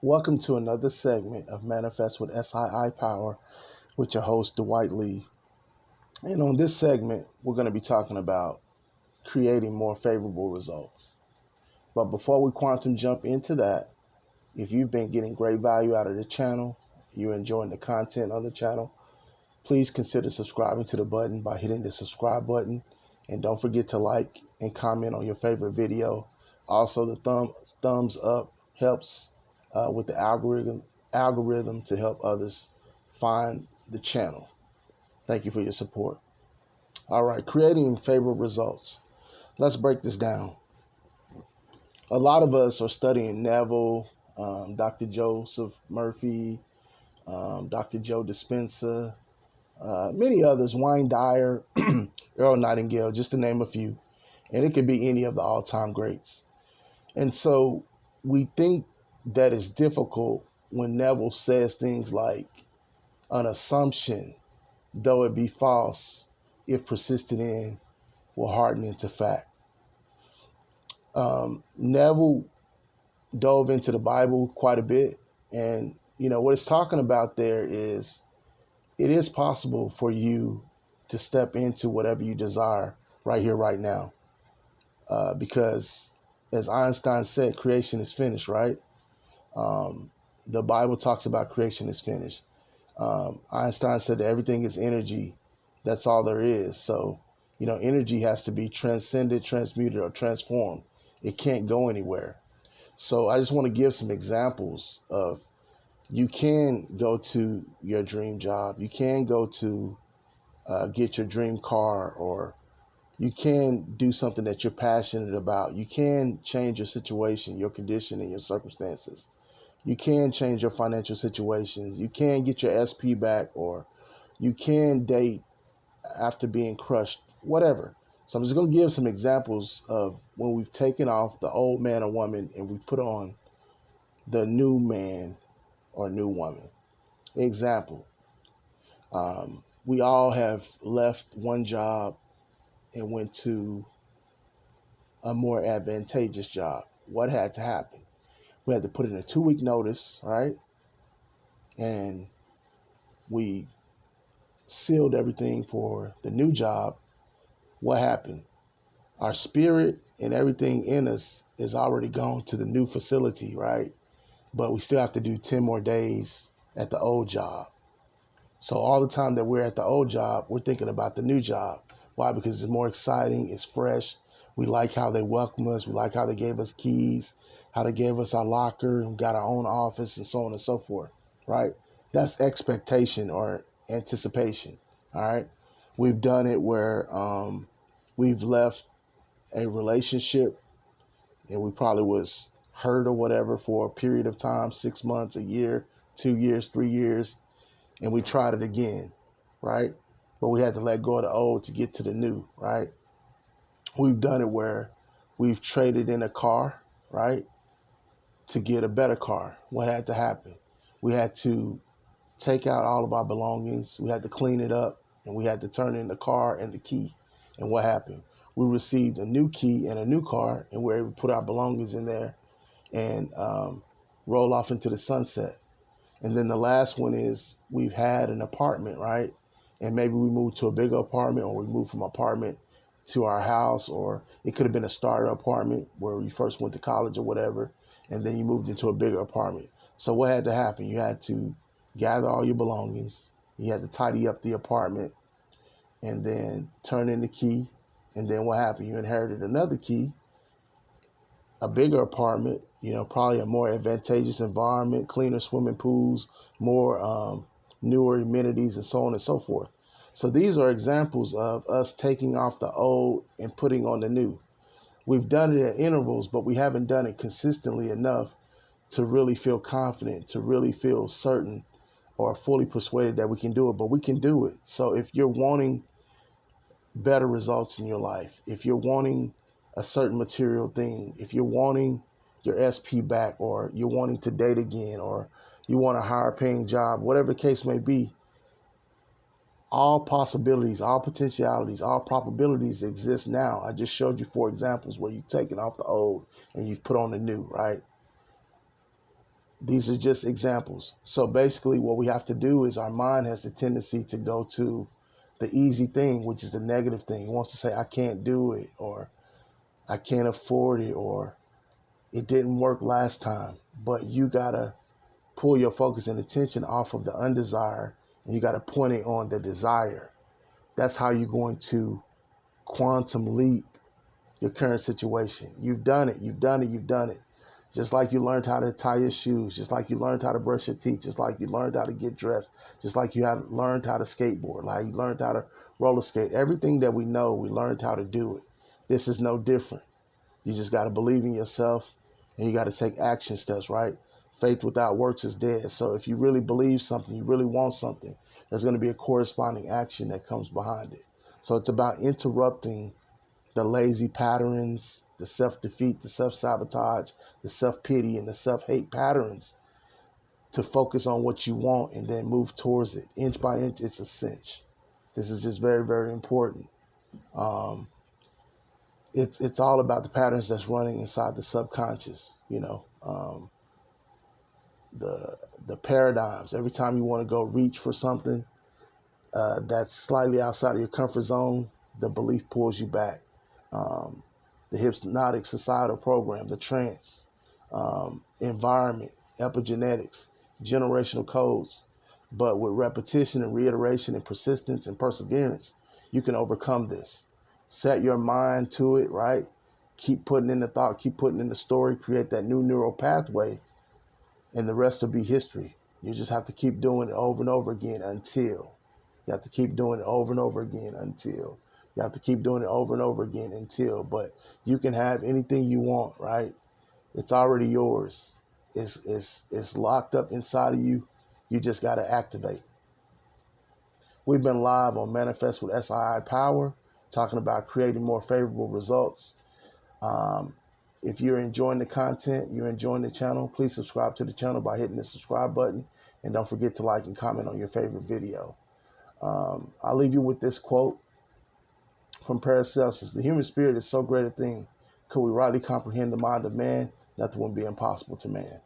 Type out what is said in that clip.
Welcome to another segment of Manifest with SII Power with your host, Dwight Lee. And on this segment, we're going to be talking about creating more favorable results. But before we quantum jump into that, if you've been getting great value out of the channel, you're enjoying the content on the channel, please consider subscribing to the button by hitting the subscribe button. And don't forget to like and comment on your favorite video. Also, the thumbs up helps with the algorithm to help others find the channel. Thank you for your support. All right, creating favorable results. Let's break this down. A lot of us are studying Neville, Dr. Joseph Murphy, Dr. Joe Dispenza, many others, Wayne Dyer, Earl Nightingale, just to name a few. And it could be any of the all-time greats. And so we think that it's difficult when Neville says things like an assumption, though it be false, if persisted in, will harden into fact. Neville dove into the Bible quite a bit. And, what it's talking about there is it is possible for you to step into whatever you desire right here, right now. Because, as Einstein said, creation is finished, right? The Bible talks about creation is finished. Einstein said that everything is energy. That's all there is. So, energy has to be transcended, transmuted, or transformed. It can't go anywhere. So I just want to give some examples of you can go to your dream job. You can go to get your dream car, or you can do something that you're passionate about. You can change your situation, your condition, and your circumstances. You can change your financial situations. You can get your SP back, or you can date after being crushed, whatever. So I'm just going to give some examples of when we've taken off the old man or woman and we put on the new man or new woman. Example, we all have left one job and went to a more advantageous job. What had to happen? We had to put in a 2-week notice, right? And we sealed everything for the new job. What happened? Our spirit and everything in us is already gone to the new facility, right? But we still have to do 10 more days at the old job. So all the time that we're at the old job, we're thinking about the new job. Why? Because it's more exciting, it's fresh. We like how they welcome us. We like how they gave us keys, how they gave us our locker, and we got our own office, and so on and so forth, right? That's expectation or anticipation, all right? We've done it where we've left a relationship and we probably was hurt or whatever for a period of time, 6 months, a year, 2 years, 3 years, and we tried it again, right? But we had to let go of the old to get to the new, right? We've done it where we've traded in a car, right, to get a better car. What had to happen? We had to take out all of our belongings. We had to clean it up, and we had to turn in the car and the key. And what happened? We received a new key and a new car, and we were able to put our belongings in there and roll off into the sunset. And then the last one is we've had an apartment, right? And maybe we moved to a bigger apartment, or we moved from apartment to our house, or it could have been a starter apartment where you first went to college or whatever, and then you moved into a bigger apartment. So what had to happen? You had to gather all your belongings. You had to tidy up the apartment and then turn in the key. And then what happened? You inherited another key, a bigger apartment, probably a more advantageous environment, cleaner swimming pools, more newer amenities, and so on and so forth. So these are examples of us taking off the old and putting on the new. We've done it at intervals, but we haven't done it consistently enough to really feel confident, to really feel certain or fully persuaded that we can do it, but we can do it. So if you're wanting better results in your life, if you're wanting a certain material thing, if you're wanting your SP back, or you're wanting to date again, or you want a higher paying job, whatever the case may be, all possibilities, all potentialities, all probabilities exist now. I just showed you 4 examples where you've taken off the old and you've put on the new, right? These are just examples. So basically, what we have to do is our mind has the tendency to go to the easy thing, which is the negative thing. It wants to say, I can't do it, or I can't afford it, or it didn't work last time. But you got to pull your focus and attention off of the undesire, and you got to point it on the desire. That's how you're going to quantum leap your current situation. You've done it, you've done it, you've done it. Just like you learned how to tie your shoes, just like you learned how to brush your teeth, just like you learned how to get dressed, just like you have learned how to skateboard, like you learned how to roller skate. Everything that we know, we learned how to do it. This is no different. You just got to believe in yourself, and you got to take action steps, right? Faith without works is dead. So if you really believe something, you really want something, there's going to be a corresponding action that comes behind it. So it's about interrupting the lazy patterns, the self-defeat, the self-sabotage, the self-pity, and the self-hate patterns to focus on what you want and then move towards it. Inch by inch, it's a cinch. This is just very, very important. Um, it's all about the patterns that's running inside the subconscious, the paradigms. Every time you want to go reach for something that's slightly outside of your comfort zone, the belief pulls you back. Um, the hypnotic societal program, the trance, environment, epigenetics, generational codes. But with repetition and reiteration and persistence and perseverance, you can overcome this. Set your mind to it, right? Keep putting in the thought, keep putting in the story, create that new neural pathway, and the rest will be history. You just have to keep doing it over and over again until. You have to keep doing it over and over again until. You have to keep doing it over and over again until. But you can have anything you want, right? It's already yours. It's locked up inside of you. You just got to activate. We've been live on Manifest with SII Power, talking about creating more favorable results. Um, if you're enjoying the content, you're enjoying the channel, please subscribe to the channel by hitting the subscribe button. And don't forget to like and comment on your favorite video. I'll leave you with this quote from Paracelsus. The human spirit is so great a thing. Could we rightly comprehend the mind of man? Nothing would be impossible to man.